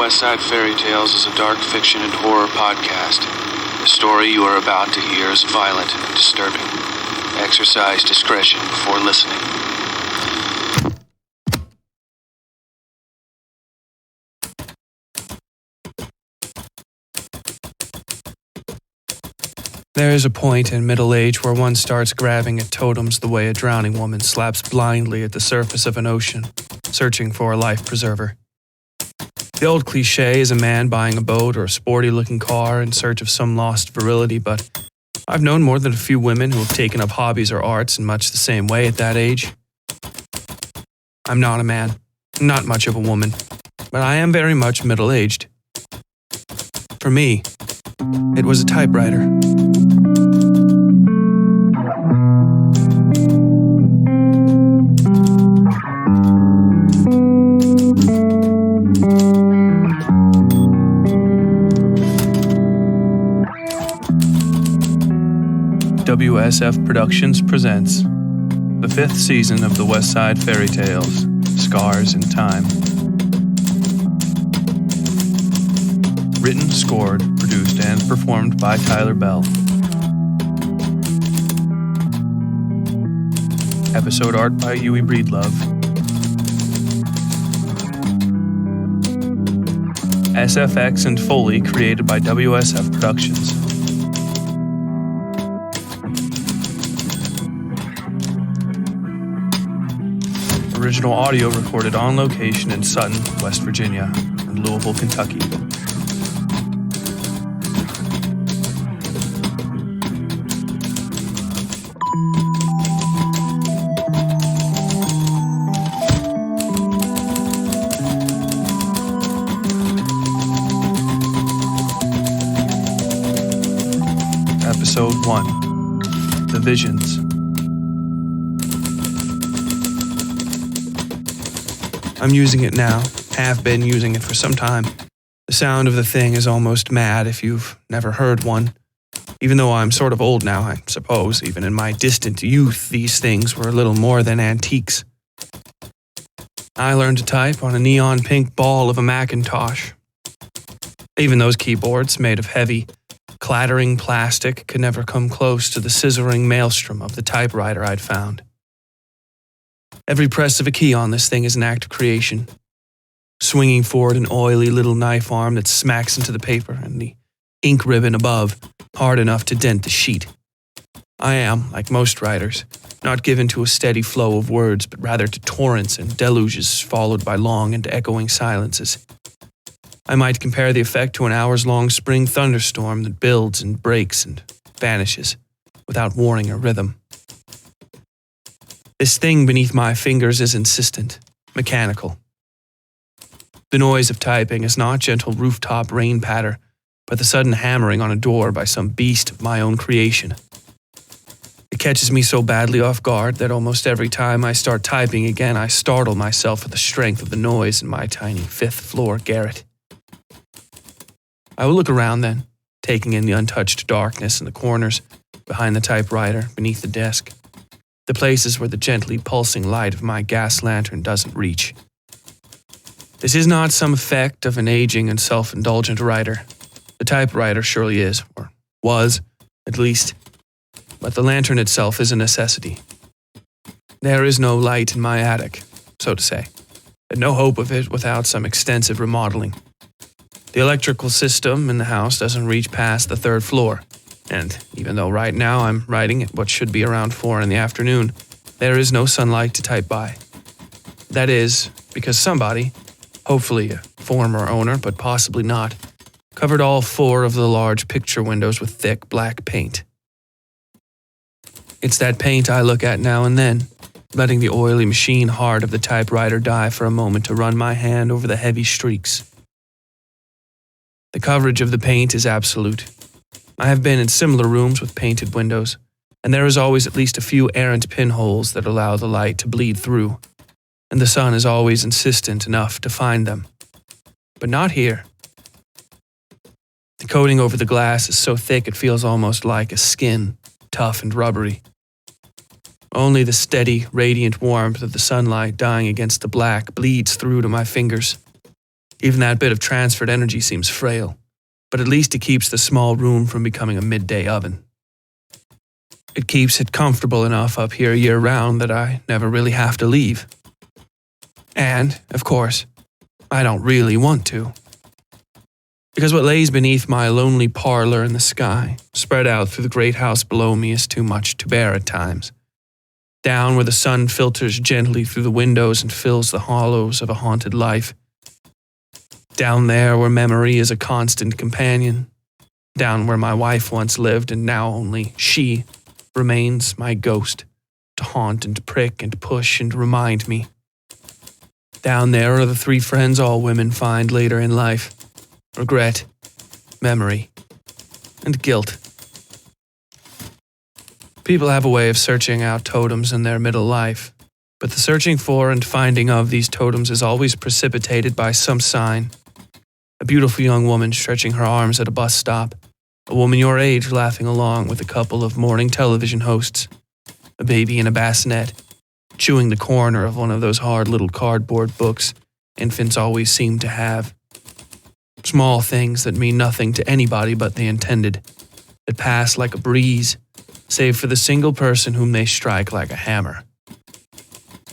Westside Fairytales is a dark fiction and horror podcast. The story you are about to hear is violent and disturbing. Exercise discretion before listening. There is a point in middle age where one starts grabbing at totems the way a drowning woman slaps blindly at the surface of an ocean, searching for a life preserver. The old cliché is a man buying a boat or a sporty-looking car in search of some lost virility, but I've known more than a few women who have taken up hobbies or arts in much the same way at that age. I'm not a man, not much of a woman, but I am very much middle-aged. For me, it was a typewriter. WSF Productions presents the 5th season of the Westside Fairytales, Scars in Time. Written, scored, produced, and performed by Tyler Bell. Episode art by Huey Breedlove. SFX and Foley created by WSF Productions. Original audio recorded on location in Sutton, West Virginia, and Louisville, Kentucky. Episode 1. The Visions. I'm using it now, have been using it for some time. The sound of the thing is almost mad if you've never heard one. Even though I'm sort of old now, I suppose, even in my distant youth, these things were little more than antiques. I learned to type on a neon pink ball of a Macintosh. Even those keyboards, made of heavy, clattering plastic, could never come close to the scissoring maelstrom of the typewriter I'd found. Every press of a key on this thing is an act of creation, swinging forward an oily little knife arm that smacks into the paper and the ink ribbon above, hard enough to dent the sheet. I am, like most writers, not given to a steady flow of words, but rather to torrents and deluges followed by long and echoing silences. I might compare the effect to an hours-long spring thunderstorm that builds and breaks and vanishes without warning or rhythm. This thing beneath my fingers is insistent, mechanical. The noise of typing is not gentle rooftop rain patter, but the sudden hammering on a door by some beast of my own creation. It catches me so badly off guard that almost every time I start typing again, I startle myself at the strength of the noise in my tiny 5th-floor garret. I will look around then, taking in the untouched darkness in the corners, behind the typewriter, beneath the desk. The places where the gently pulsing light of my gas lantern doesn't reach. This is not some effect of an aging and self-indulgent writer. The typewriter surely is, or was, at least. But the lantern itself is a necessity. There is no light in my attic, so to say, and no hope of it without some extensive remodeling. The electrical system in the house doesn't reach past the 3rd floor. And even though right now I'm writing at what should be around 4 in the afternoon, there is no sunlight to type by. That is, because somebody, hopefully a former owner, but possibly not, covered all 4 of the large picture windows with thick black paint. It's that paint I look at now and then, letting the oily machine heart of the typewriter die for a moment to run my hand over the heavy streaks. The coverage of the paint is absolute. I have been in similar rooms with painted windows, and there is always at least a few errant pinholes that allow the light to bleed through, and the sun is always insistent enough to find them. But not here. The coating over the glass is so thick it feels almost like a skin, tough and rubbery. Only the steady, radiant warmth of the sunlight dying against the black bleeds through to my fingers. Even that bit of transferred energy seems frail, but at least it keeps the small room from becoming a midday oven. It keeps it comfortable enough up here year-round that I never really have to leave. And, of course, I don't really want to. Because what lays beneath my lonely parlor in the sky, spread out through the great house below me, is too much to bear at times. Down where the sun filters gently through the windows and fills the hollows of a haunted life. Down there where memory is a constant companion. Down where my wife once lived and now only she remains my ghost to haunt and prick and push and remind me. Down there are the three friends all women find later in life: regret, memory, and guilt. People have a way of searching out totems in their middle life, but the searching for and finding of these totems is always precipitated by some sign. A beautiful young woman stretching her arms at a bus stop, a woman your age laughing along with a couple of morning television hosts, a baby in a bassinet, chewing the corner of one of those hard little cardboard books infants always seem to have. Small things that mean nothing to anybody but the intended, that pass like a breeze, save for the single person whom they strike like a hammer.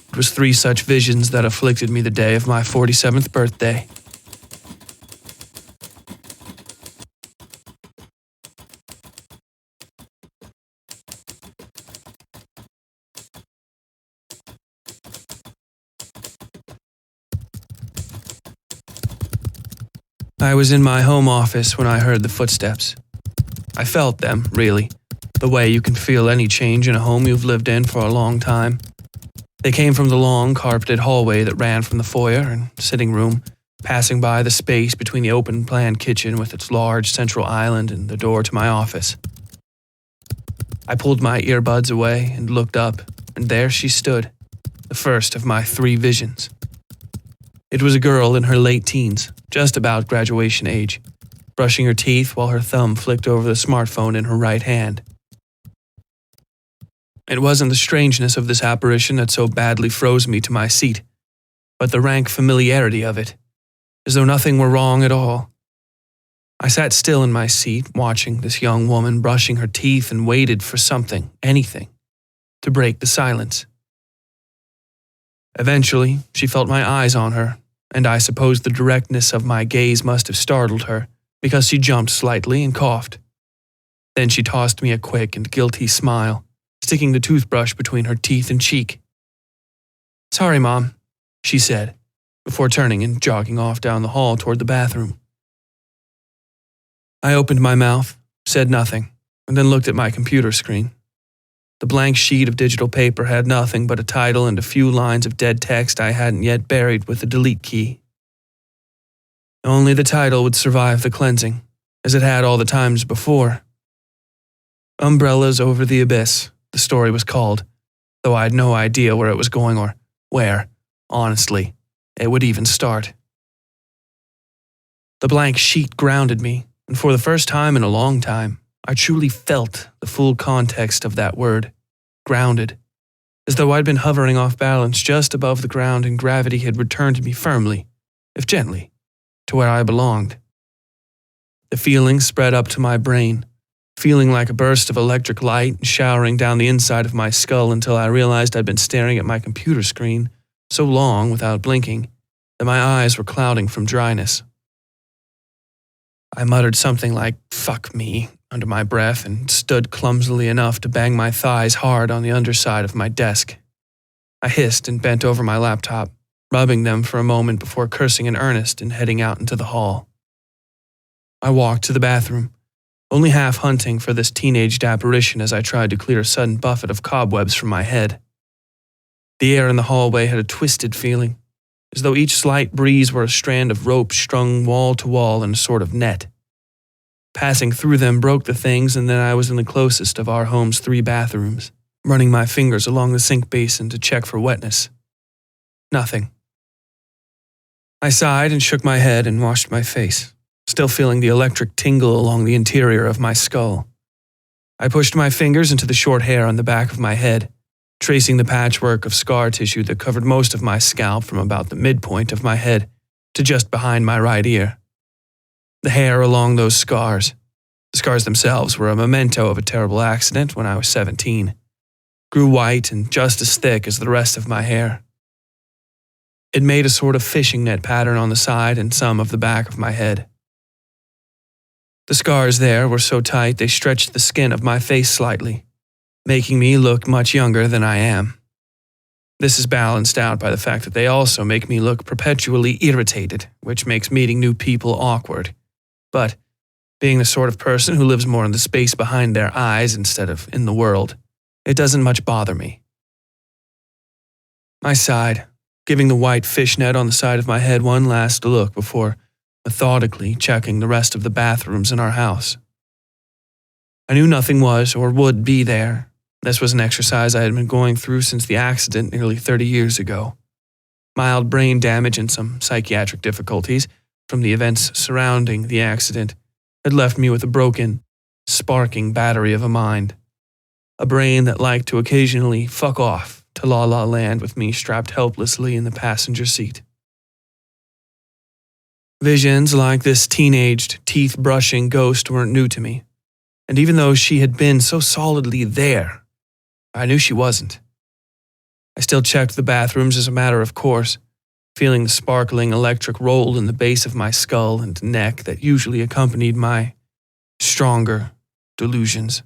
It was 3 such visions that afflicted me the day of my 47th birthday. I was in my home office when I heard the footsteps. I felt them, really, the way you can feel any change in a home you've lived in for a long time. They came from the long, carpeted hallway that ran from the foyer and sitting room, passing by the space between the open-plan kitchen with its large central island and the door to my office. I pulled my earbuds away and looked up, and there she stood, the first of my 3 visions. It was a girl in her late teens, just about graduation age, brushing her teeth while her thumb flicked over the smartphone in her right hand. It wasn't the strangeness of this apparition that so badly froze me to my seat, but the rank familiarity of it, as though nothing were wrong at all. I sat still in my seat, watching this young woman brushing her teeth, and waited for something, anything, to break the silence. Eventually, she felt my eyes on her, and I suppose the directness of my gaze must have startled her, because she jumped slightly and coughed. Then she tossed me a quick and guilty smile, sticking the toothbrush between her teeth and cheek. "Sorry, Mom," she said, before turning and jogging off down the hall toward the bathroom. I opened my mouth, said nothing, and then looked at my computer screen. The blank sheet of digital paper had nothing but a title and a few lines of dead text I hadn't yet buried with the delete key. Only the title would survive the cleansing, as it had all the times before. Umbrellas Over the Abyss, the story was called, though I had no idea where it was going or where, honestly, it would even start. The blank sheet grounded me, and for the first time in a long time, I truly felt the full context of that word, grounded, as though I'd been hovering off balance just above the ground and gravity had returned me firmly, if gently, to where I belonged. The feeling spread up to my brain, feeling like a burst of electric light showering down the inside of my skull until I realized I'd been staring at my computer screen so long without blinking that my eyes were clouding from dryness. I muttered something like, "Fuck me," under my breath and stood clumsily enough to bang my thighs hard on the underside of my desk. I hissed and bent over my laptop, rubbing them for a moment before cursing in earnest and heading out into the hall. I walked to the bathroom, only half hunting for this teenaged apparition as I tried to clear a sudden buffet of cobwebs from my head. The air in the hallway had a twisted feeling, as though each slight breeze were a strand of rope strung wall to wall in a sort of net. Passing through them broke the things, and then I was in the closest of our home's 3 bathrooms, running my fingers along the sink basin to check for wetness. Nothing. I sighed and shook my head and washed my face, still feeling the electric tingle along the interior of my skull. I pushed my fingers into the short hair on the back of my head, tracing the patchwork of scar tissue that covered most of my scalp from about the midpoint of my head to just behind my right ear. The hair along those scars, the scars themselves were a memento of a terrible accident when I was 17, grew white and just as thick as the rest of my hair. It made a sort of fishing net pattern on the side and some of the back of my head. The scars there were so tight they stretched the skin of my face slightly, making me look much younger than I am. This is balanced out by the fact that they also make me look perpetually irritated, which makes meeting new people awkward. But, being the sort of person who lives more in the space behind their eyes instead of in the world, it doesn't much bother me. I sighed, giving the white fishnet on the side of my head one last look before methodically checking the rest of the bathrooms in our house. I knew nothing was or would be there. This was an exercise I had been going through since the accident nearly 30 years ago. Mild brain damage and some psychiatric difficulties from the events surrounding the accident had left me with a broken, sparking battery of a mind. A brain that liked to occasionally fuck off to La La Land with me strapped helplessly in the passenger seat. Visions like this teenaged, teeth-brushing ghost weren't new to me, and even though she had been so solidly there, I knew she wasn't. I still checked the bathrooms as a matter of course, feeling the sparkling electric roll in the base of my skull and neck that usually accompanied my stronger delusions.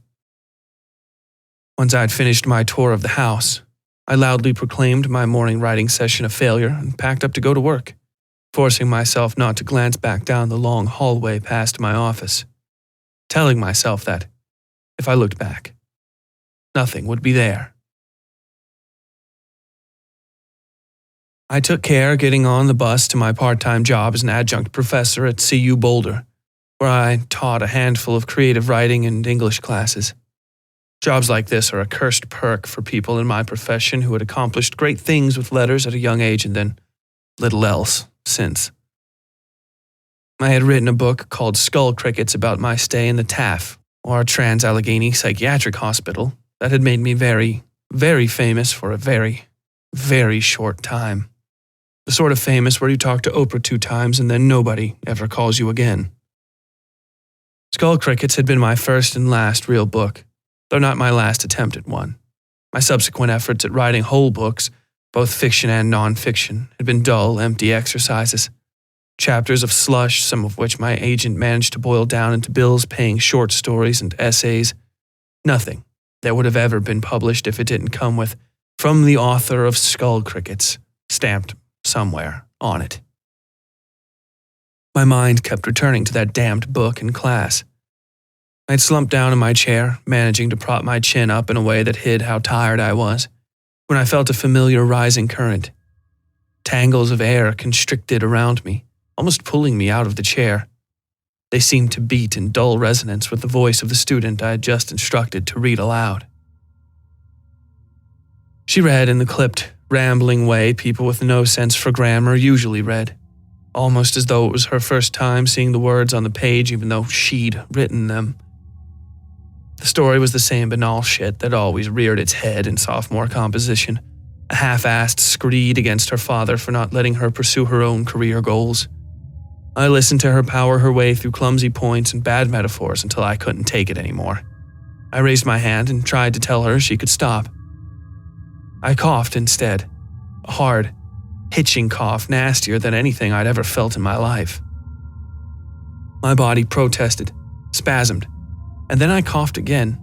Once I'd finished my tour of the house, I loudly proclaimed my morning writing session a failure and packed up to go to work, forcing myself not to glance back down the long hallway past my office, telling myself that, if I looked back, nothing would be there. I took care getting on the bus to my part-time job as an adjunct professor at CU Boulder, where I taught a handful of creative writing and English classes. Jobs like this are a cursed perk for people in my profession who had accomplished great things with letters at a young age and then little else since. I had written a book called Skull Crickets about my stay in the TAF, or Trans-Allegheny Psychiatric Hospital, that had made me very, very famous for a very, very short time. The sort of famous where you talk to Oprah 2 times and then nobody ever calls you again. Skull Crickets had been my first and last real book, though not my last attempt at one. My subsequent efforts at writing whole books, both fiction and non-fiction, had been dull, empty exercises. Chapters of slush, some of which my agent managed to boil down into bills-paying short stories and essays. Nothing that would have ever been published if it didn't come with "From the author of Skull Crickets" stamped somewhere on it. My mind kept returning to that damned book in class. I'd slumped down in my chair, managing to prop my chin up in a way that hid how tired I was, when I felt a familiar rising current. Tangles of air constricted around me, almost pulling me out of the chair. They seemed to beat in dull resonance with the voice of the student I had just instructed to read aloud. She read in the clipped, rambling way people with no sense for grammar usually read, almost as though it was her first time seeing the words on the page even though she'd written them. The story was the same banal shit that always reared its head in sophomore composition, a half-assed screed against her father for not letting her pursue her own career goals. I listened to her power her way through clumsy points and bad metaphors until I couldn't take it anymore. I raised my hand and tried to tell her she could stop. I coughed instead, a hard, hitching cough nastier than anything I'd ever felt in my life. My body protested, spasmed, and then I coughed again,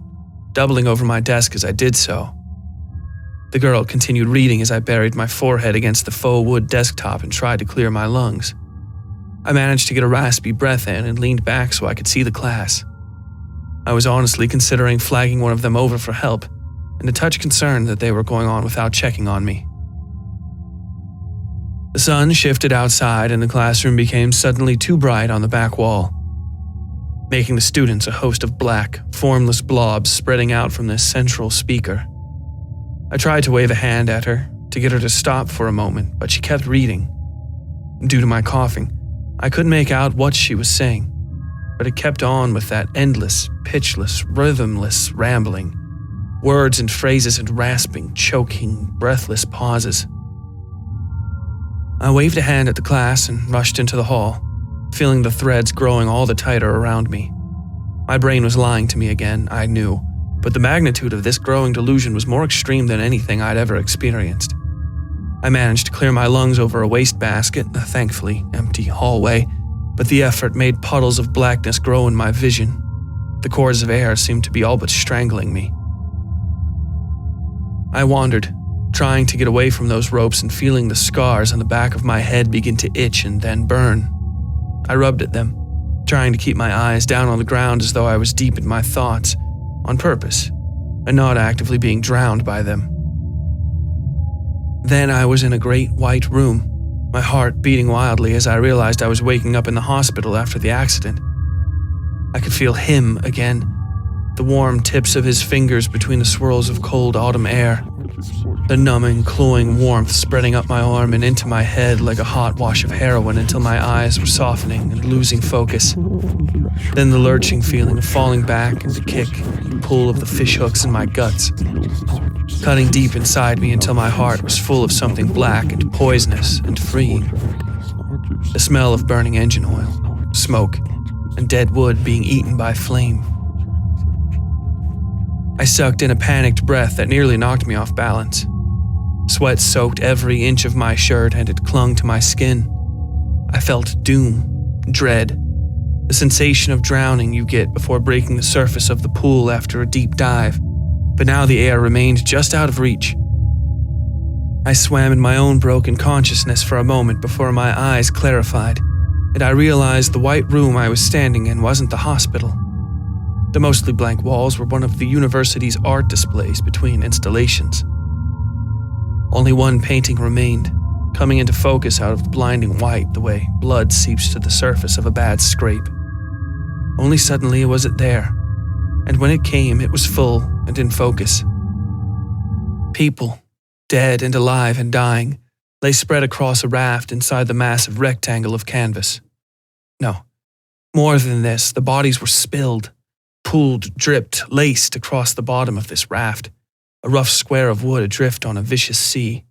doubling over my desk as I did so. The girl continued reading as I buried my forehead against the faux wood desktop and tried to clear my lungs. I managed to get a raspy breath in and leaned back so I could see the class. I was honestly considering flagging one of them over for help, and a touch concerned that they were going on without checking on me. The sun shifted outside and the classroom became suddenly too bright on the back wall, making the students a host of black, formless blobs spreading out from this central speaker. I tried to wave a hand at her, to get her to stop for a moment, but she kept reading. Due to my coughing, I couldn't make out what she was saying, but it kept on with that endless, pitchless, rhythmless rambling, words and phrases and rasping, choking, breathless pauses. I waved a hand at the class and rushed into the hall, feeling the threads growing all the tighter around me. My brain was lying to me again, I knew, but the magnitude of this growing delusion was more extreme than anything I'd ever experienced. I managed to clear my lungs over a wastebasket in a thankfully empty hallway, but the effort made puddles of blackness grow in my vision. The cords of air seemed to be all but strangling me. I wandered, trying to get away from those ropes and feeling the scars on the back of my head begin to itch and then burn. I rubbed at them, trying to keep my eyes down on the ground as though I was deep in my thoughts, on purpose, and not actively being drowned by them. Then I was in a great white room, my heart beating wildly as I realized I was waking up in the hospital after the accident. I could feel him again, the warm tips of his fingers between the swirls of cold autumn air, the numbing, cloying warmth spreading up my arm and into my head like a hot wash of heroin until my eyes were softening and losing focus. Then the lurching feeling of falling back and the kick and pull of the fish hooks in my guts, cutting deep inside me until my heart was full of something black and poisonous and freeing. The smell of burning engine oil, smoke, and dead wood being eaten by flame. I sucked in a panicked breath that nearly knocked me off balance. Sweat soaked every inch of my shirt and it clung to my skin. I felt doom, dread, the sensation of drowning you get before breaking the surface of the pool after a deep dive, but now the air remained just out of reach. I swam in my own broken consciousness for a moment before my eyes clarified, and I realized the white room I was standing in wasn't the hospital. The mostly blank walls were one of the university's art displays between installations. Only one painting remained, coming into focus out of the blinding white the way blood seeps to the surface of a bad scrape. Only suddenly was it there, and when it came, it was full and in focus. People, dead and alive and dying, lay spread across a raft inside the massive rectangle of canvas. No, more than this, the bodies were spilled, pooled, dripped, laced across the bottom of this raft, a rough square of wood adrift on a vicious sea.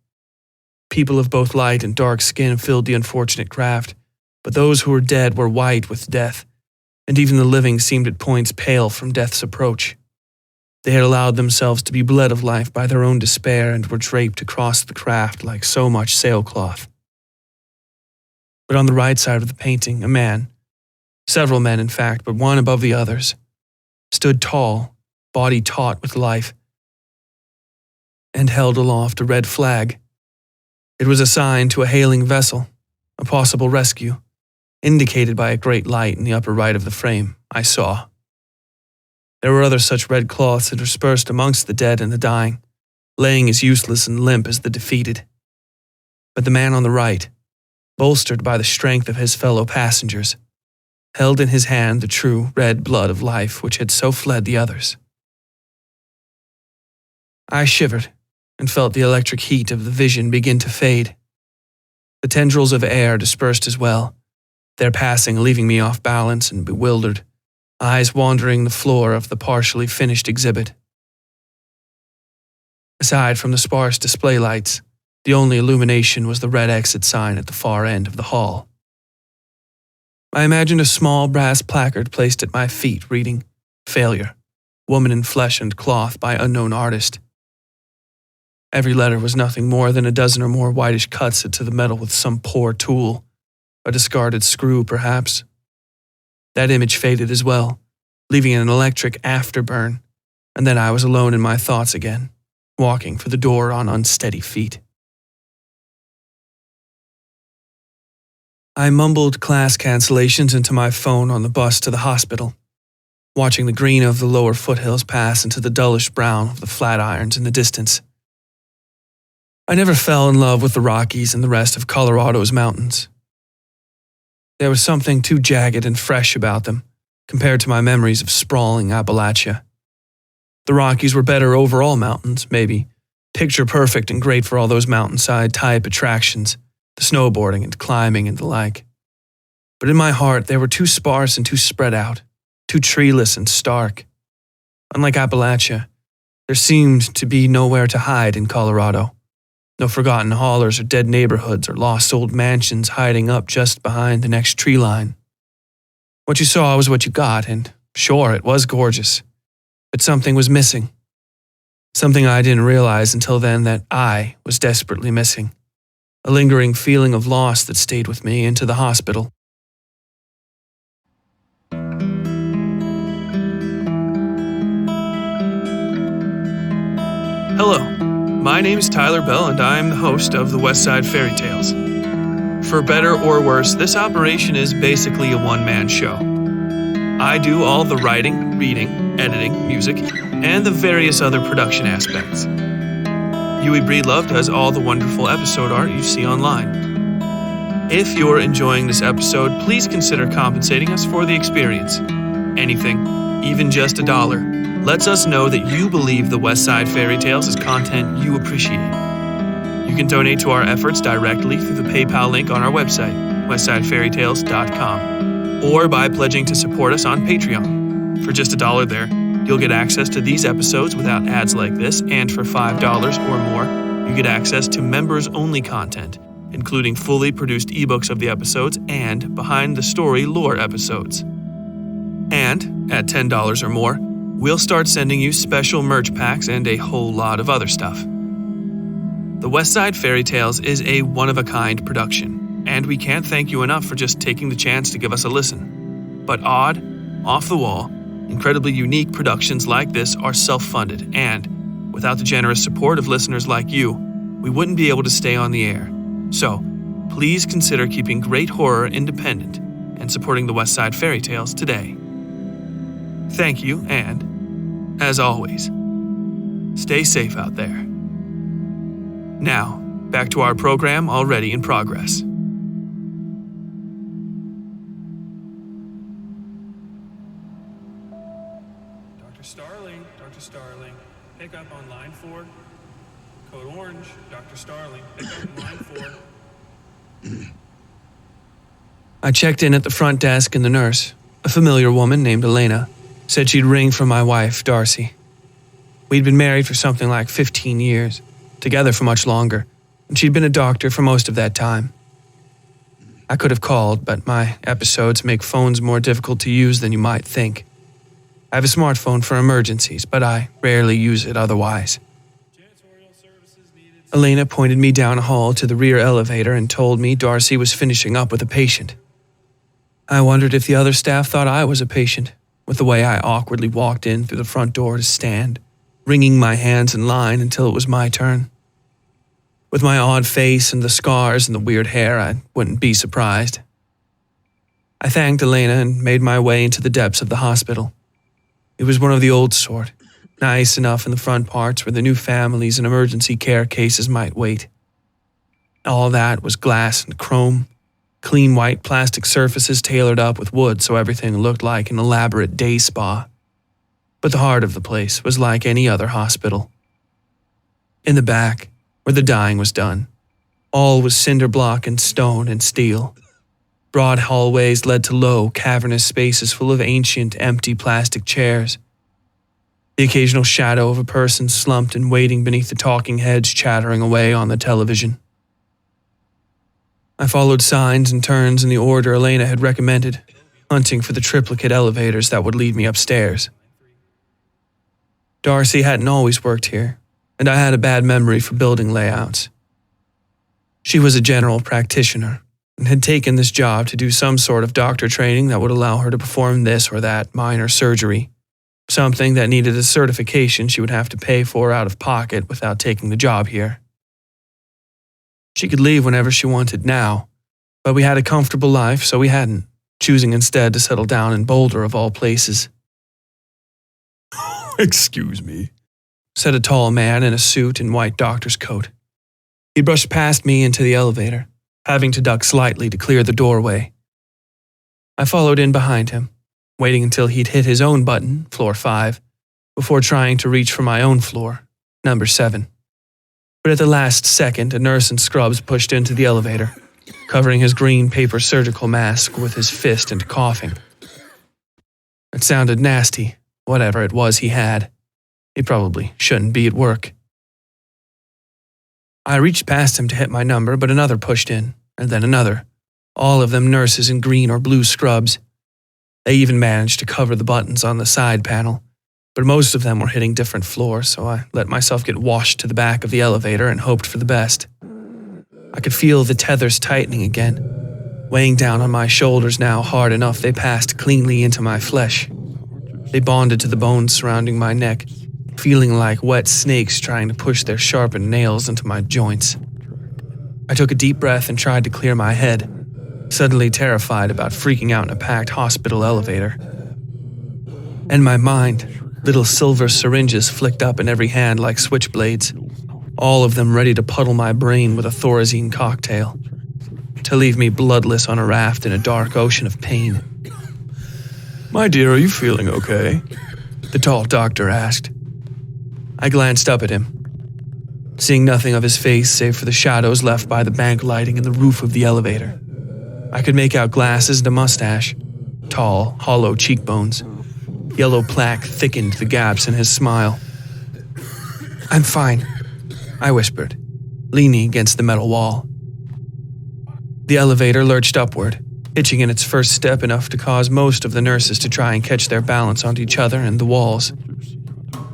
People of both light and dark skin filled the unfortunate craft, but those who were dead were white with death, and even the living seemed at points pale from death's approach. They had allowed themselves to be bled of life by their own despair and were draped across the craft like so much sailcloth. But on the right side of the painting, a man, several men in fact, but one above the others, stood tall, body taut with life, and held aloft a red flag. It was a sign to a hailing vessel, a possible rescue, indicated by a great light in the upper right of the frame, I saw. There were other such red cloths interspersed amongst the dead and the dying, laying as useless and limp as the defeated. But the man on the right, bolstered by the strength of his fellow passengers, held in his hand the true red blood of life which had so fled the others. I shivered and felt the electric heat of the vision begin to fade. The tendrils of air dispersed as well, their passing leaving me off balance and bewildered, eyes wandering the floor of the partially finished exhibit. Aside from the sparse display lights, the only illumination was the red exit sign at the far end of the hall. I imagined a small brass placard placed at my feet reading, "Failure, Woman in Flesh and Cloth by Unknown Artist." Every letter was nothing more than a dozen or more whitish cuts into the metal with some poor tool, a discarded screw perhaps. That image faded as well, leaving an electric afterburn, and then I was alone in my thoughts again, walking for the door on unsteady feet. I mumbled class cancellations into my phone on the bus to the hospital, watching the green of the lower foothills pass into the dullish brown of the Flatirons in the distance. I never fell in love with the Rockies and the rest of Colorado's mountains. There was something too jagged and fresh about them, compared to my memories of sprawling Appalachia. The Rockies were better overall mountains, maybe, picture perfect and great for all those mountainside type attractions, the snowboarding and climbing and the like. But in my heart, they were too sparse and too spread out, too treeless and stark. Unlike Appalachia, there seemed to be nowhere to hide in Colorado. No forgotten hollers or dead neighborhoods or lost old mansions hiding up just behind the next tree line. What you saw was what you got, and sure, it was gorgeous. But something was missing. Something I didn't realize until then that I was desperately missing. A lingering feeling of loss that stayed with me into the hospital. Hello, my name is Tyler Bell and I am the host of the Westside Fairytales. For better or worse, this operation is basically a one-man show. I do all the writing, reading, editing, music, and the various other production aspects. Yui Breedlove does all the wonderful episode art you see online. If you're enjoying this episode, please consider compensating us for the experience. Anything, even just $1, lets us know that you believe the Westside Fairytales is content you appreciate. You can donate to our efforts directly through the PayPal link on our website, westsidefairytales.com, or by pledging to support us on Patreon. For just $1 there, you'll get access to these episodes without ads like this, and for $5 or more, you get access to members-only content, including fully produced ebooks of the episodes and behind-the-story lore episodes. And, at $10 or more, we'll start sending you special merch packs and a whole lot of other stuff. The Westside Fairytales is a one-of-a-kind production, and we can't thank you enough for just taking the chance to give us a listen. But odd, off-the-wall, incredibly unique productions like this are self-funded, and, without the generous support of listeners like you, we wouldn't be able to stay on the air. So, please consider keeping great horror independent and supporting the Westside Fairytales today. Thank you, and, as always, stay safe out there. Now, back to our program already in progress. Dr. Starling, pick up on line 4. Code orange, Dr. Starling, pick up on line 4. I checked in at the front desk and the nurse, a familiar woman named Elena, said she'd ring for my wife, Darcy. We'd been married for something like 15 years, together for much longer, and she'd been a doctor for most of that time. I could have called, but my episodes make phones more difficult to use than you might think. I have a smartphone for emergencies, but I rarely use it otherwise. Elena pointed me down a hall to the rear elevator and told me Darcy was finishing up with a patient. I wondered if the other staff thought I was a patient, with the way I awkwardly walked in through the front door to stand, wringing my hands in line until it was my turn. With my odd face and the scars and the weird hair, I wouldn't be surprised. I thanked Elena and made my way into the depths of the hospital. It was one of the old sort, nice enough in the front parts where the new families and emergency care cases might wait. All that was glass and chrome, clean white plastic surfaces tailored up with wood so everything looked like an elaborate day spa. But the heart of the place was like any other hospital. In the back, where the dying was done, all was cinder block and stone and steel. Broad hallways led to low, cavernous spaces full of ancient, empty plastic chairs. The occasional shadow of a person slumped and waiting beneath the talking heads chattering away on the television. I followed signs and turns in the order Elena had recommended, hunting for the triplicate elevators that would lead me upstairs. Darcy hadn't always worked here, and I had a bad memory for building layouts. She was a general practitioner, and had taken this job to do some sort of doctor training that would allow her to perform this or that minor surgery, something that needed a certification she would have to pay for out of pocket without taking the job here. She could leave whenever she wanted now, but we had a comfortable life, so we hadn't, choosing instead to settle down in Boulder of all places. "Excuse me," said a tall man in a suit and white doctor's coat. He brushed past me into the elevator, having to duck slightly to clear the doorway. I followed in behind him, waiting until he'd hit his own button, floor 5, before trying to reach for my own floor, number 7. But at the last second, a nurse in scrubs pushed into the elevator, covering his green paper surgical mask with his fist and coughing. It sounded nasty, whatever it was he had. He probably shouldn't be at work. I reached past him to hit my number, but another pushed in, and then another. All of them nurses in green or blue scrubs. They even managed to cover the buttons on the side panel, but most of them were hitting different floors, so I let myself get washed to the back of the elevator and hoped for the best. I could feel the tethers tightening again, weighing down on my shoulders now hard enough they passed cleanly into my flesh. They bonded to the bones surrounding my neck, feeling like wet snakes trying to push their sharpened nails into my joints. I took a deep breath and tried to clear my head, suddenly terrified about freaking out in a packed hospital elevator. In my mind, little silver syringes flicked up in every hand like switchblades, all of them ready to puddle my brain with a Thorazine cocktail, to leave me bloodless on a raft in a dark ocean of pain. "My dear, are you feeling okay?" the tall doctor asked. I glanced up at him, seeing nothing of his face save for the shadows left by the bank lighting in the roof of the elevator. I could make out glasses and a mustache, tall, hollow cheekbones. Yellow plaque thickened the gaps in his smile. "I'm fine," I whispered, leaning against the metal wall. The elevator lurched upward, hitching in its first step enough to cause most of the nurses to try and catch their balance onto each other and the walls.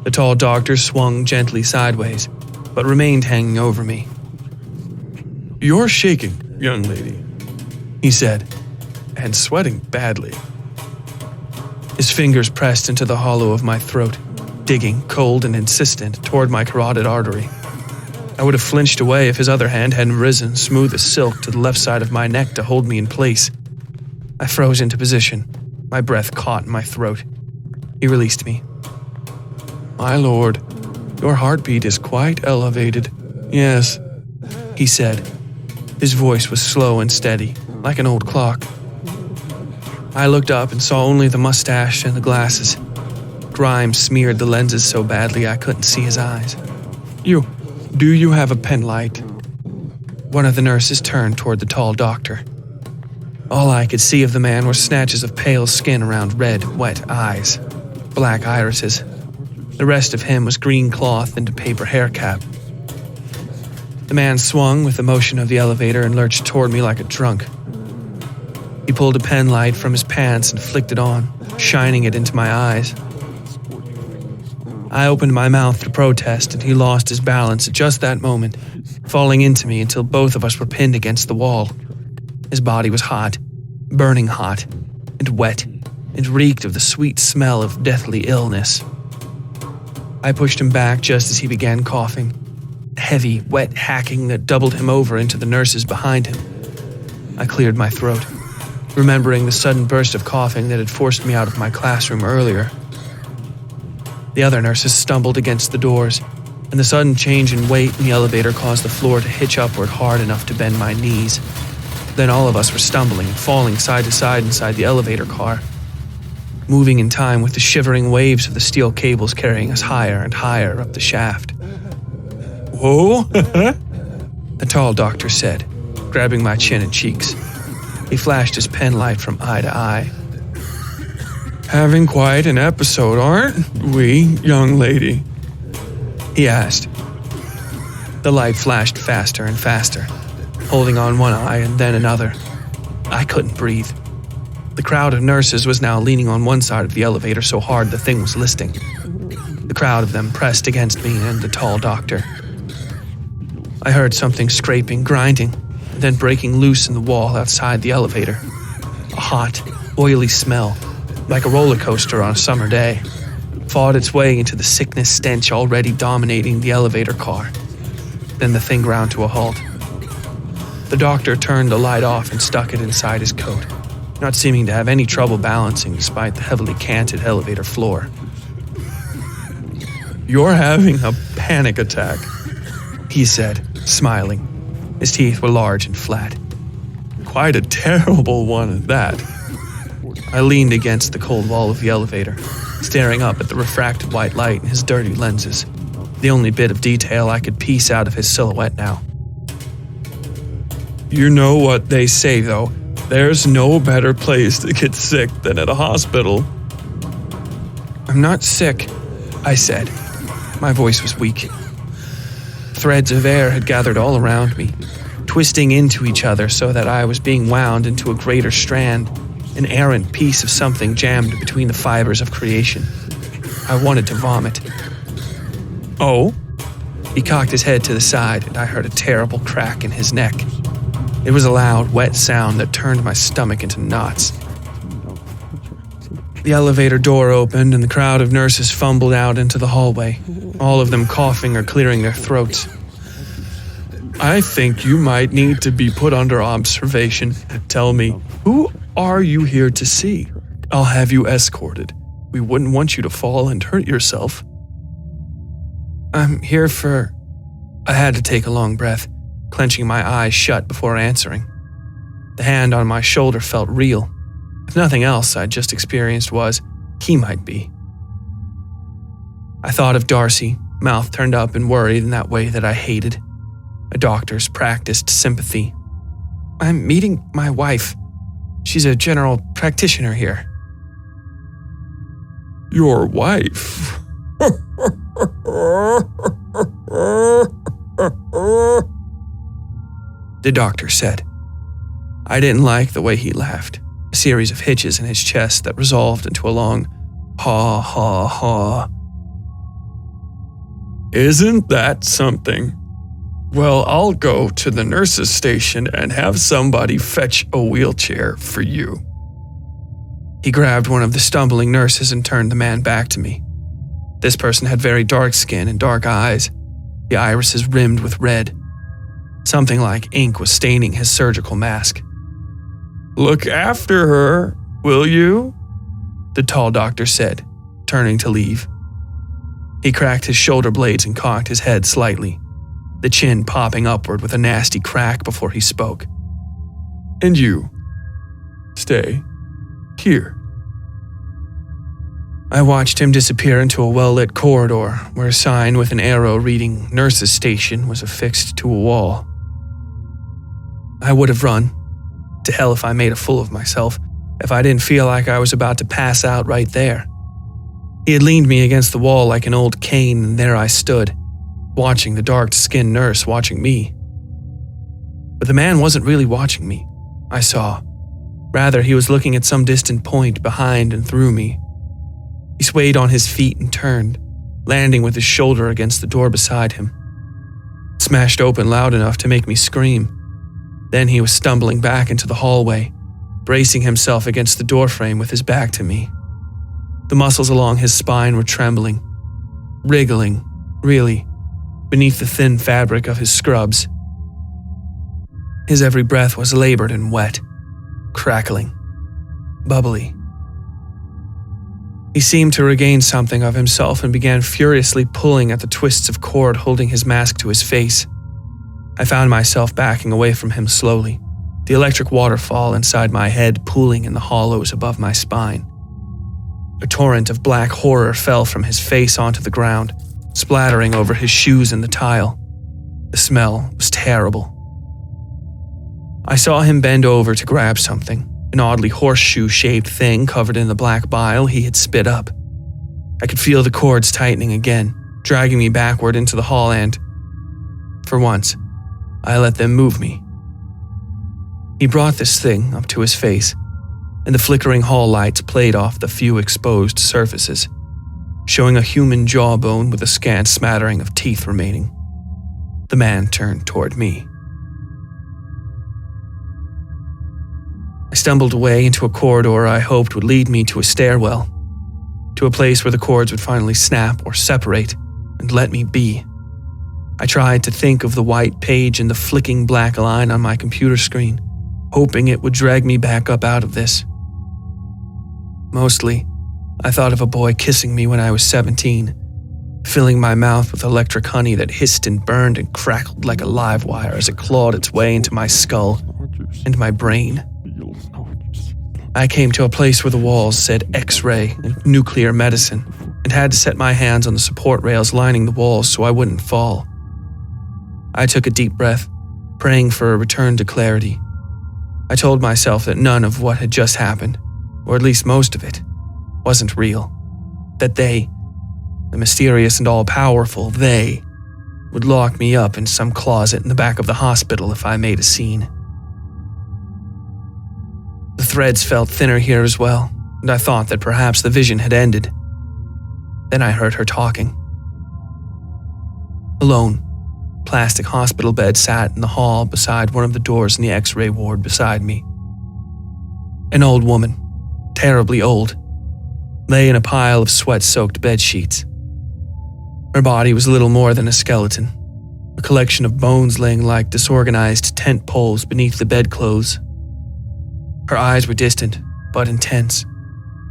The tall doctor swung gently sideways, but remained hanging over me. "You're shaking, young lady," he said, "and sweating badly." His fingers pressed into the hollow of my throat, digging, cold and insistent, toward my carotid artery. I would have flinched away if his other hand hadn't risen, smooth as silk, to the left side of my neck to hold me in place. I froze into position, my breath caught in my throat. He released me. "My lord, your heartbeat is quite elevated." "Yes," he said. His voice was slow and steady, like an old clock. I looked up and saw only the mustache and the glasses. Grime smeared the lenses so badly I couldn't see his eyes. Do you have a pen light?" One of the nurses turned toward the tall doctor. All I could see of the man were snatches of pale skin around red, wet eyes, black irises. The rest of him was green cloth and a paper hair cap. The man swung with the motion of the elevator and lurched toward me like a drunk. He pulled a pen light from his pants and flicked it on, shining it into my eyes. I opened my mouth to protest, and he lost his balance at just that moment, falling into me until both of us were pinned against the wall. His body was hot, burning hot, and wet, and reeked of the sweet smell of deathly illness. I pushed him back just as he began coughing, heavy, wet hacking that doubled him over into the nurses behind him. I cleared my throat, remembering the sudden burst of coughing that had forced me out of my classroom earlier. The other nurses stumbled against the doors, and the sudden change in weight in the elevator caused the floor to hitch upward hard enough to bend my knees. Then all of us were stumbling and falling side to side inside the elevator car, moving in time with the shivering waves of the steel cables carrying us higher and higher up the shaft. "Whoa," the tall doctor said, grabbing my chin and cheeks. He flashed his pen light from eye to eye. "Having quite an episode, aren't we, young lady?" he asked. The light flashed faster and faster, holding on one eye and then another. I couldn't breathe. The crowd of nurses was now leaning on one side of the elevator so hard the thing was listing. The crowd of them pressed against me and the tall doctor. I heard something scraping, grinding, and then breaking loose in the wall outside the elevator. A hot, oily smell, like a roller coaster on a summer day, fought its way into the sickness stench already dominating the elevator car. Then the thing ground to a halt. The doctor turned the light off and stuck it inside his coat, not seeming to have any trouble balancing despite the heavily canted elevator floor. "You're having a panic attack," he said, smiling. His teeth were large and flat. "Quite a terrible one at that." I leaned against the cold wall of the elevator, staring up at the refracted white light in his dirty lenses, the only bit of detail I could piece out of his silhouette now. "You know what they say, though. There's no better place to get sick than at a hospital." "I'm not sick," I said. My voice was weak. Threads of air had gathered all around me, twisting into each other so that I was being wound into a greater strand, an errant piece of something jammed between the fibers of creation. I wanted to vomit. "Oh?" He cocked his head to the side, and I heard a terrible crack in his neck. It was a loud, wet sound that turned my stomach into knots. The elevator door opened, and the crowd of nurses fumbled out into the hallway, all of them coughing or clearing their throats. "I think you might need to be put under observation. Tell me, who are you here to see? I'll have you escorted. We wouldn't want you to fall and hurt yourself." "I'm here for..." I had to take a long breath, clenching my eyes shut before answering. The hand on my shoulder felt real. If nothing else I'd just experienced was, he might be. I thought of Darcy, mouth turned up and worried in that way that I hated. A doctor's practiced sympathy. "I'm meeting my wife. She's a general practitioner here." "Your wife?" The doctor said. I didn't like the way he laughed, a series of hitches in his chest that resolved into a long ha ha ha. "Isn't that something? Well, I'll go to the nurse's station and have somebody fetch a wheelchair for you." He grabbed one of the stumbling nurses and turned the man back to me. This person had very dark skin and dark eyes, the irises rimmed with red. Something like ink was staining his surgical mask. "Look after her, will you?" the tall doctor said, turning to leave. He cracked his shoulder blades and cocked his head slightly, the chin popping upward with a nasty crack before he spoke. "And you, stay here." I watched him disappear into a well-lit corridor where a sign with an arrow reading "Nurse's Station" was affixed to a wall. I would have run. To hell if I made a fool of myself, if I didn't feel like I was about to pass out right there. He had leaned me against the wall like an old cane, and there I stood, watching the dark-skinned nurse watching me. But the man wasn't really watching me, I saw. Rather, he was looking at some distant point behind and through me. He swayed on his feet and turned, landing with his shoulder against the door beside him. It smashed open loud enough to make me scream. Then he was stumbling back into the hallway, bracing himself against the doorframe with his back to me. The muscles along his spine were trembling, wriggling, really, beneath the thin fabric of his scrubs. His every breath was labored and wet, crackling, bubbly. He seemed to regain something of himself and began furiously pulling at the twists of cord holding his mask to his face. I found myself backing away from him slowly, the electric waterfall inside my head pooling in the hollows above my spine. A torrent of black horror fell from his face onto the ground, splattering over his shoes and the tile. The smell was terrible. I saw him bend over to grab something, an oddly horseshoe-shaped thing covered in the black bile he had spit up. I could feel the cords tightening again, dragging me backward into the hall and, for once, I let them move me. He brought this thing up to his face, and the flickering hall lights played off the few exposed surfaces, showing a human jawbone with a scant smattering of teeth remaining. The man turned toward me. I stumbled away into a corridor I hoped would lead me to a stairwell, to a place where the cords would finally snap or separate and let me be. I tried to think of the white page and the flicking black line on my computer screen, hoping it would drag me back up out of this. Mostly, I thought of a boy kissing me when I was 17, filling my mouth with electric honey that hissed and burned and crackled like a live wire as it clawed its way into my skull and my brain. I came to a place where the walls said X-ray and nuclear medicine and had to set my hands on the support rails lining the walls so I wouldn't fall. I took a deep breath, praying for a return to clarity. I told myself that none of what had just happened, or at least most of it, wasn't real. That they, the mysterious and all-powerful they, would lock me up in some closet in the back of the hospital if I made a scene. The threads felt thinner here as well, and I thought that perhaps the vision had ended. Then I heard her talking. A lone, plastic hospital bed sat in the hall beside one of the doors in the X-ray ward beside me. An old woman, terribly old, lay in a pile of sweat-soaked bed sheets. Her body was little more than a skeleton, a collection of bones laying like disorganized tent poles beneath the bedclothes. Her eyes were distant, but intense,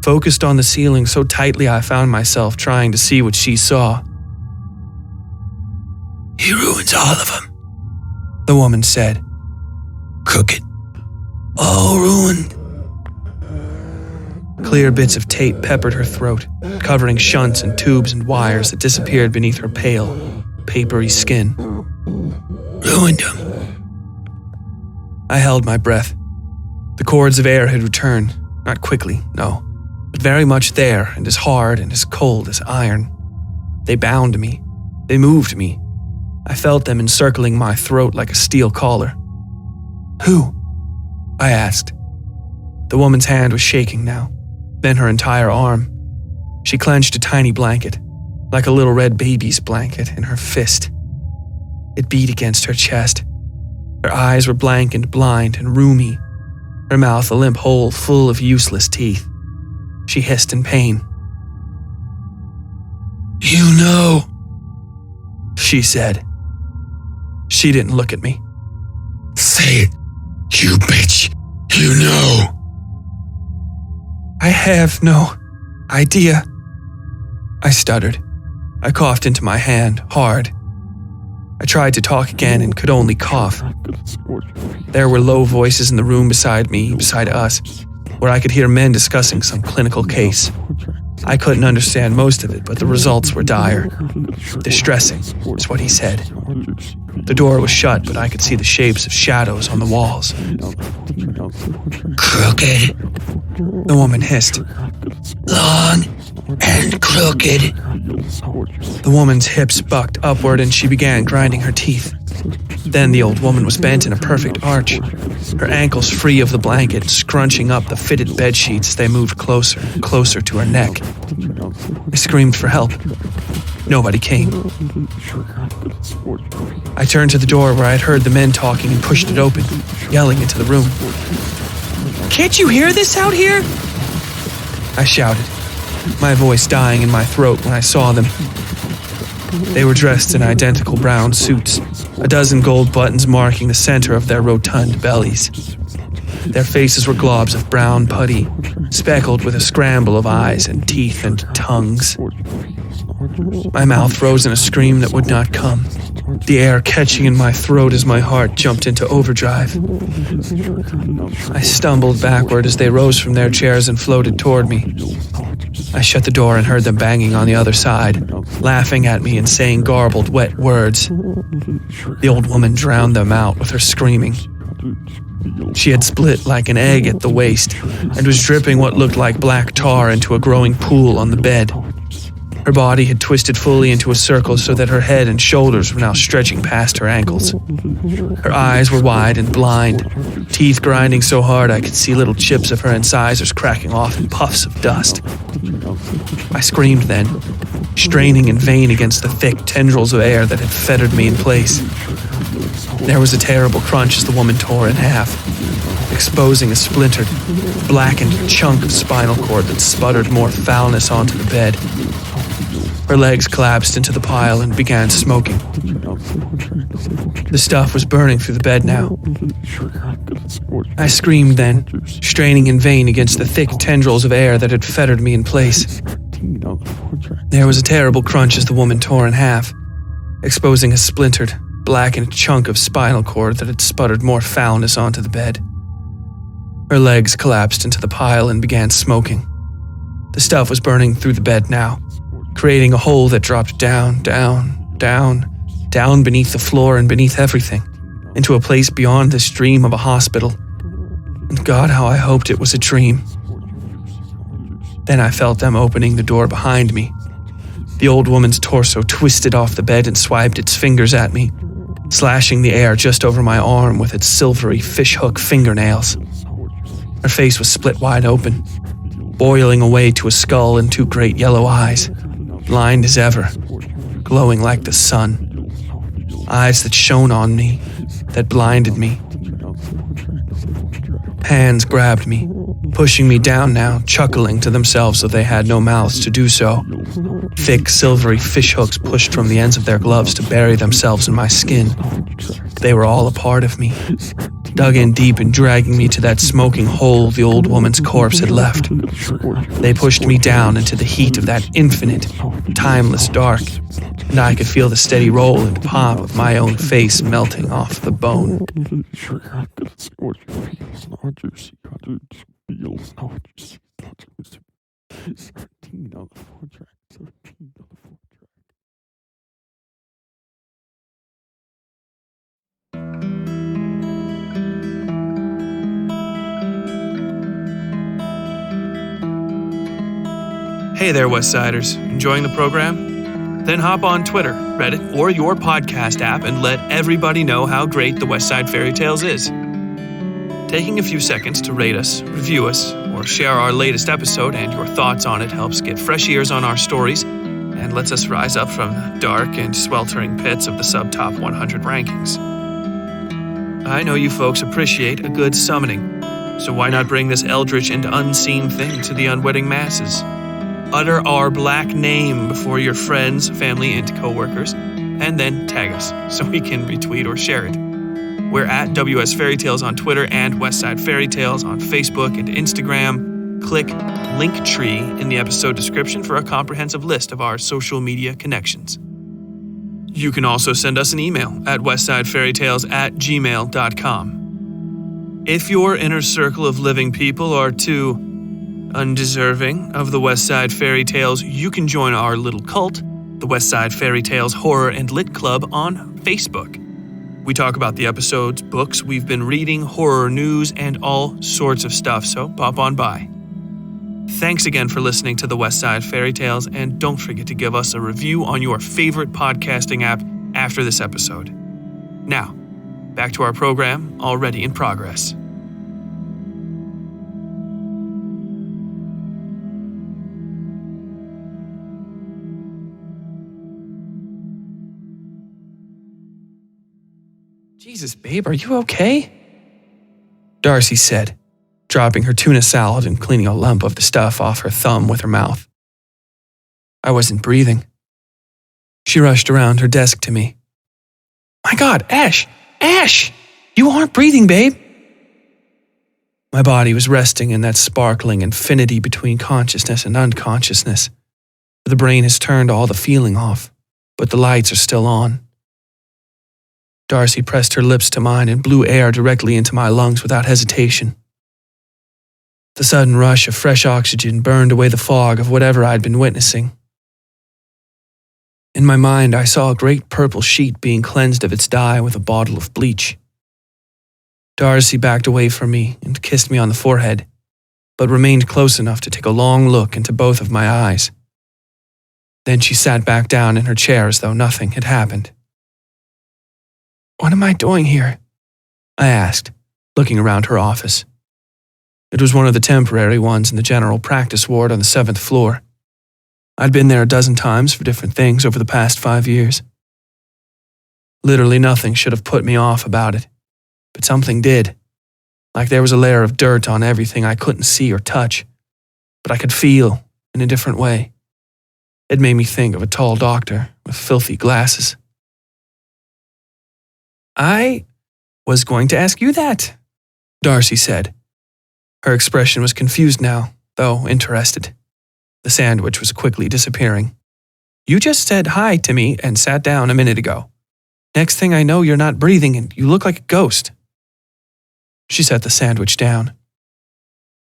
focused on the ceiling so tightly I found myself trying to see what she saw. "He ruins all of them," the woman said. "Crooked. All ruined." Clear bits of tape peppered her throat, covering shunts and tubes and wires that disappeared beneath her pale, papery skin. "Ruined them." I held my breath. The cords of air had returned, not quickly, no, but very much there and as hard and as cold as iron. They bound me. They moved me. I felt them encircling my throat like a steel collar. "Who?" I asked. The woman's hand was shaking now, then her entire arm. She clenched a tiny blanket, like a little red baby's blanket, in her fist. It beat against her chest. Her eyes were blank and blind and rheumy, her mouth a limp hole full of useless teeth. She hissed in pain. "You know," she said. She didn't look at me. "Say it, you bitch. You know." "I have no idea," I stuttered. I coughed into my hand, hard. I tried to talk again and could only cough. There were low voices in the room beside me, beside us, where I could hear men discussing some clinical case. I couldn't understand most of it, but the results were dire. Distressing, is what he said. The door was shut, but I could see the shapes of shadows on the walls. "Crooked. The woman hissed. Long and crooked." The woman's hips bucked upward and she began grinding her teeth. Then the old woman was bent in a perfect arch, her ankles free of the blanket, scrunching up the fitted bed sheets. They moved closer and closer to her neck. I screamed for help. Nobody came. I turned to the door where I had heard the men talking and pushed it open, yelling into the room. "Can't you hear this out here?" I shouted, my voice dying in my throat when I saw them. They were dressed in identical brown suits, a dozen gold buttons marking the center of their rotund bellies. Their faces were globs of brown putty, speckled with a scramble of eyes and teeth and tongues. My mouth froze in a scream that would not come, the air catching in my throat as my heart jumped into overdrive. I stumbled backward as they rose from their chairs and floated toward me. I shut the door and heard them banging on the other side, laughing at me and saying garbled, wet words. The old woman drowned them out with her screaming. She had split like an egg at the waist and was dripping what looked like black tar into a growing pool on the bed. Her body had twisted fully into a circle so that her head and shoulders were now stretching past her ankles. Her eyes were wide and blind, teeth grinding so hard I could see little chips of her incisors cracking off in puffs of dust. I screamed then, straining in vain against the thick tendrils of air that had fettered me in place. There was a terrible crunch as the woman tore in half, exposing a splintered, blackened chunk of spinal cord that sputtered more foulness onto the bed. Her legs collapsed into the pile and began smoking. The stuff was burning through the bed now. I screamed then, straining in vain against the thick tendrils of air that had fettered me in place. There was a terrible crunch as the woman tore in half, exposing a splintered, blackened chunk of spinal cord that had sputtered more foulness onto the bed. Her legs collapsed into the pile and began smoking. The stuff was burning through the bed now, creating a hole that dropped down, down, down, down beneath the floor and beneath everything, into a place beyond this dream of a hospital. And God, how I hoped it was a dream. Then I felt them opening the door behind me. The old woman's torso twisted off the bed and swiped its fingers at me, slashing the air just over my arm with its silvery fishhook fingernails. Her face was split wide open, boiling away to a skull and two great yellow eyes, blind as ever, glowing like the sun. Eyes that shone on me, that blinded me. Hands grabbed me, pushing me down now, chuckling to themselves so they had no mouths to do so. Thick, silvery fishhooks pushed from the ends of their gloves to bury themselves in my skin. They were all a part of me, dug in deep and dragging me to that smoking hole the old woman's corpse had left. They pushed me down into the heat of that infinite, timeless dark, and I could feel the steady roll and pop of my own face melting off the bone. Hey there, Westsiders. Enjoying the program? Then hop on Twitter, Reddit, or your podcast app and let everybody know how great the Westside Fairytales is. Taking a few seconds to rate us, review us, or share our latest episode and your thoughts on it helps get fresh ears on our stories and lets us rise up from the dark and sweltering pits of the sub-top 100 rankings. I know you folks appreciate a good summoning, so why not bring this eldritch and unseen thing to the unwitting masses? Utter our black name before your friends, family, and coworkers, and then tag us so we can retweet or share it. We're at WS Fairytales on Twitter and Westside Fairytales on Facebook and Instagram. Click Linktree in the episode description for a comprehensive list of our social media connections. You can also send us an email at westsidefairytales@gmail.com. If your inner circle of living people are too undeserving of the Westside Fairytales, you can join our little cult, the Westside Fairytales Horror and Lit Club on Facebook. We talk about the episodes, books we've been reading, horror news, and all sorts of stuff, so pop on by. Thanks again for listening to the Westside Fairytales, and don't forget to give us a review on your favorite podcasting app after this episode. Now, back to our program, already in progress. Jesus, babe, are you okay? Darcy said, dropping her tuna salad and cleaning a lump of the stuff off her thumb with her mouth. I wasn't breathing. She rushed around her desk to me. My God, Ash! Ash! You aren't breathing, babe! My body was resting in that sparkling infinity between consciousness and unconsciousness. The brain has turned all the feeling off, but the lights are still on. Darcy pressed her lips to mine and blew air directly into my lungs without hesitation. The sudden rush of fresh oxygen burned away the fog of whatever I'd been witnessing. In my mind, I saw a great purple sheet being cleansed of its dye with a bottle of bleach. Darcy backed away from me and kissed me on the forehead, but remained close enough to take a long look into both of my eyes. Then she sat back down in her chair as though nothing had happened. What am I doing here? I asked, looking around her office. It was one of the temporary ones in the general practice ward on the 7th floor. I'd been there a dozen times for different things over the past 5 years. Literally nothing should have put me off about it, but something did. Like there was a layer of dirt on everything I couldn't see or touch, but I could feel in a different way. It made me think of a tall doctor with filthy glasses. I was going to ask you that, Darcy said. Her expression was confused now, though interested. The sandwich was quickly disappearing. You just said hi to me and sat down a minute ago. Next thing I know, you're not breathing and you look like a ghost. She set the sandwich down.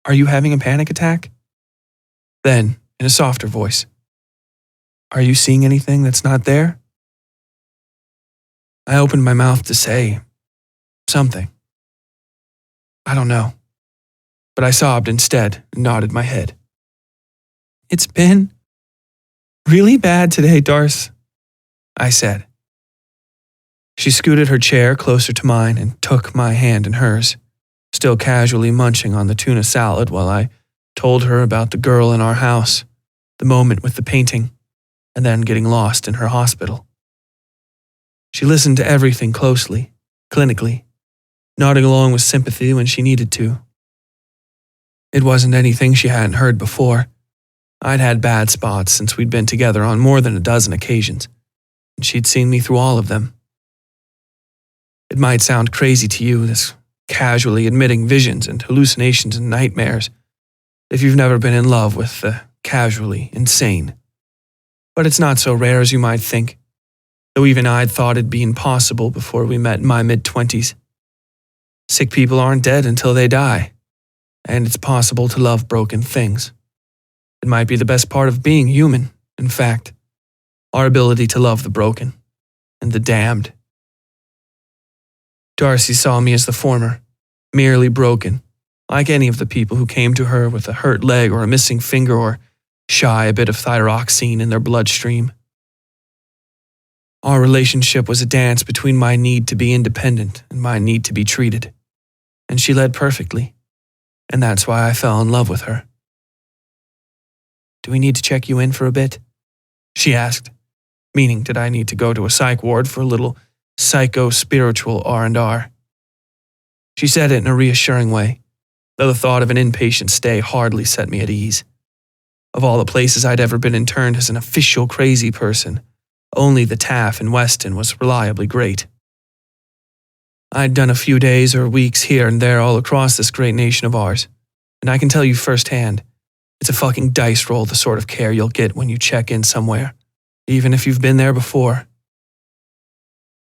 Are you having a panic attack? Then, in a softer voice, are you seeing anything that's not there? I opened my mouth to say something. I don't know. But I sobbed instead and nodded my head. It's been Really bad today, Darce, I said. She scooted her chair closer to mine and took my hand in hers, still casually munching on the tuna salad while I told her about the girl in our house, the moment with the painting, and then getting lost in her hospital. She listened to everything closely, clinically, nodding along with sympathy when she needed to. It wasn't anything she hadn't heard before. I'd had bad spots since we'd been together on more than a dozen occasions, and she'd seen me through all of them. It might sound crazy to you, this casually admitting visions and hallucinations and nightmares, if you've never been in love with the casually insane. But it's not so rare as you might think, though even I'd thought it'd be impossible before we met in my mid-20s. Sick people aren't dead until they die, and it's possible to love broken things. It might be the best part of being human, in fact, our ability to love the broken and the damned. Darcy saw me as the former, merely broken, like any of the people who came to her with a hurt leg or a missing finger or shy a bit of thyroxine in their bloodstream. Our relationship was a dance between my need to be independent and my need to be treated, and she led perfectly, and that's why I fell in love with her. Do we need to check you in for a bit? She asked, meaning did I need to go to a psych ward for a little psycho-spiritual R&R. She said it in a reassuring way, though the thought of an inpatient stay hardly set me at ease. Of all the places I'd ever been interned as an official crazy person, only the TAF in Weston was reliably great. I'd done a few days or weeks here and there all across this great nation of ours, and I can tell you firsthand, it's a fucking dice roll the sort of care you'll get when you check in somewhere, even if you've been there before.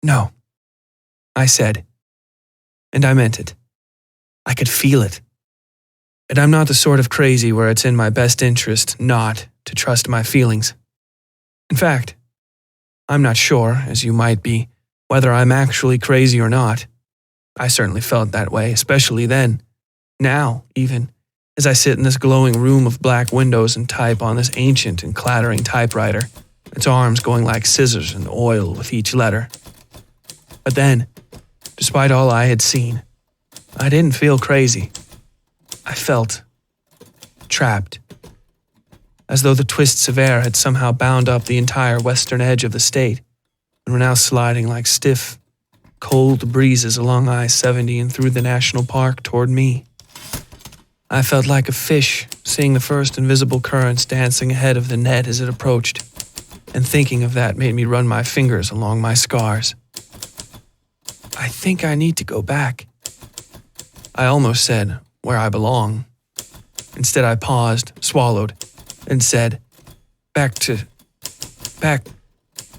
No, I said, and I meant it. I could feel it. And I'm not the sort of crazy where it's in my best interest not to trust my feelings. In fact, I'm not sure, as you might be, whether I'm actually crazy or not. I certainly felt that way, especially then. Now, even, as I sit in this glowing room of black windows and type on this ancient and clattering typewriter, its arms going like scissors and oil with each letter. But then, despite all I had seen, I didn't feel crazy. I felt trapped, as though the twists of air had somehow bound up the entire western edge of the state and were now sliding like stiff, cold breezes along I-70 and through the national park toward me. I felt like a fish seeing the first invisible currents dancing ahead of the net as it approached, and thinking of that made me run my fingers along my scars. I think I need to go back. I almost said, where I belong. Instead, I paused, swallowed, and said, back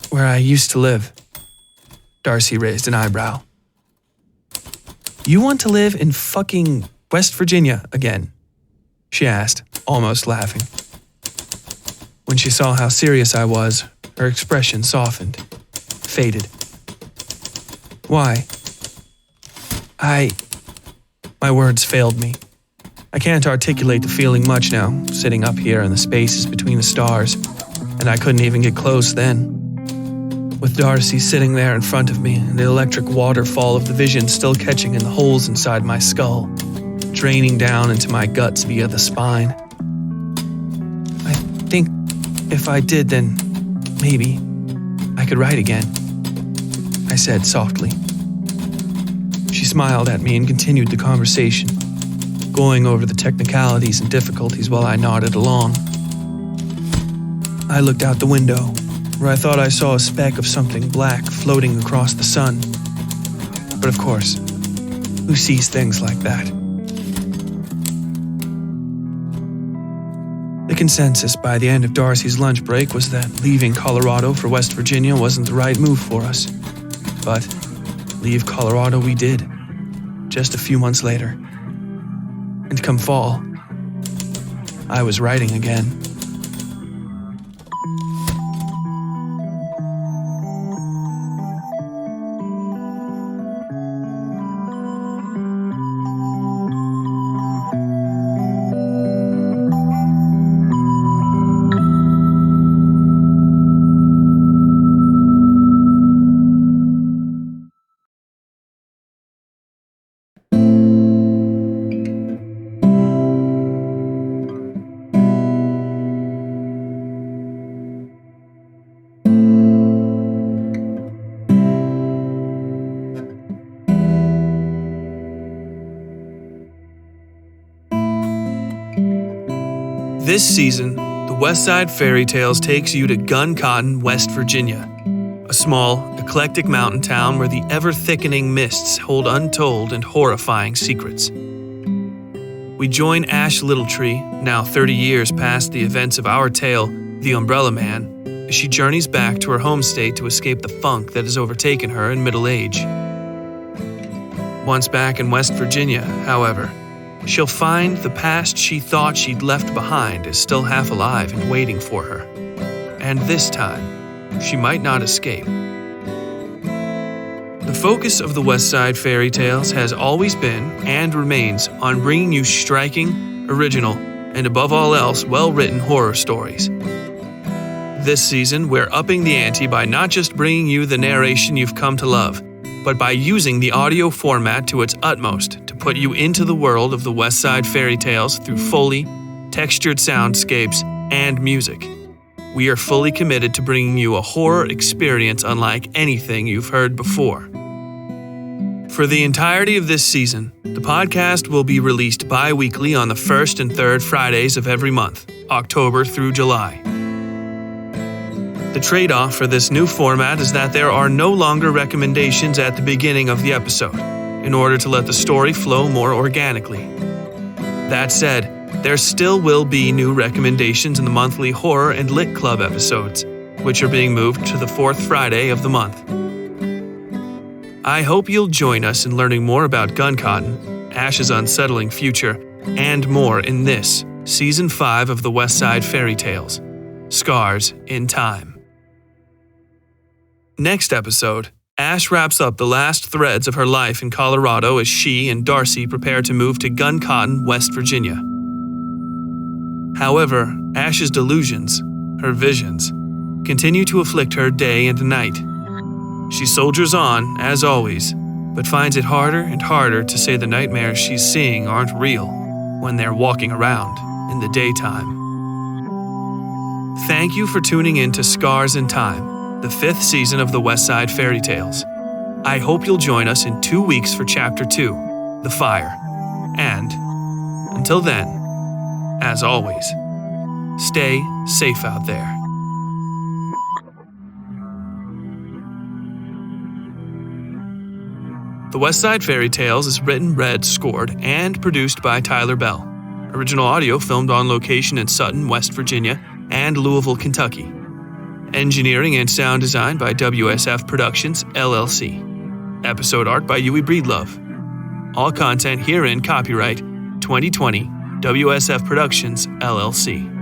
where I used to live. Darcy raised an eyebrow. You want to live in fucking West Virginia again? She asked, almost laughing. When she saw how serious I was, her expression softened, faded. Why? My words failed me. I can't articulate the feeling much now, sitting up here in the spaces between the stars, and I couldn't even get close then. With Darcy sitting there in front of me and the electric waterfall of the vision still catching in the holes inside my skull, draining down into my guts via the spine. I think if I did, then maybe I could write again, I said softly. She smiled at me and continued the conversation, going over the technicalities and difficulties while I nodded along. I looked out the window, where I thought I saw a speck of something black floating across the sun. But of course, who sees things like that? The consensus by the end of Darcy's lunch break was that leaving Colorado for West Virginia wasn't the right move for us. But leave Colorado we did, just a few months later. And come fall, I was writing again. This season, the Westside Fairytales takes you to Gun Cotton, West Virginia, a small, eclectic mountain town where the ever-thickening mists hold untold and horrifying secrets. We join Ash Littletree, now 30 years past the events of our tale, The Umbrella Man, as she journeys back to her home state to escape the funk that has overtaken her in middle age. Once back in West Virginia, however, she'll find the past she thought she'd left behind is still half alive and waiting for her. And this time, she might not escape. The focus of the Westside Fairytales has always been, and remains, on bringing you striking, original, and above all else, well-written horror stories. This season, we're upping the ante by not just bringing you the narration you've come to love, but by using the audio format to its utmost to put you into the world of the Westside Fairytales through Foley, textured soundscapes, and music. We are fully committed to bringing you a horror experience unlike anything you've heard before. For the entirety of this season, the podcast will be released bi-weekly on the first and third Fridays of every month, October through July. The trade-off for this new format is that there are no longer recommendations at the beginning of the episode, in order to let the story flow more organically. That said, there still will be new recommendations in the monthly Horror and Lit Club episodes, which are being moved to the fourth Friday of the month. I hope you'll join us in learning more about Gun Cotton, Ash's unsettling future, and more in this, Season 5 of the Westside Fairytales, Scars in Time. Next episode, Ash wraps up the last threads of her life in Colorado as she and Darcy prepare to move to Gun Cotton, West Virginia. However, Ash's delusions, her visions, continue to afflict her day and night. She soldiers on, as always, but finds it harder and harder to say the nightmares she's seeing aren't real when they're walking around in the daytime. Thank you for tuning in to Scars in Time, the 5th season of the Westside Fairytales. I hope you'll join us in 2 weeks for Chapter 2, The Fire. And, until then, as always, stay safe out there. The Westside Fairytales is written, read, scored, and produced by Tyler Bell. Original audio filmed on location in Sutton, West Virginia, and Louisville, Kentucky. Engineering and sound design by WSF Productions, LLC. Episode art by Yui Breedlove. All content herein copyright 2020 WSF Productions, LLC.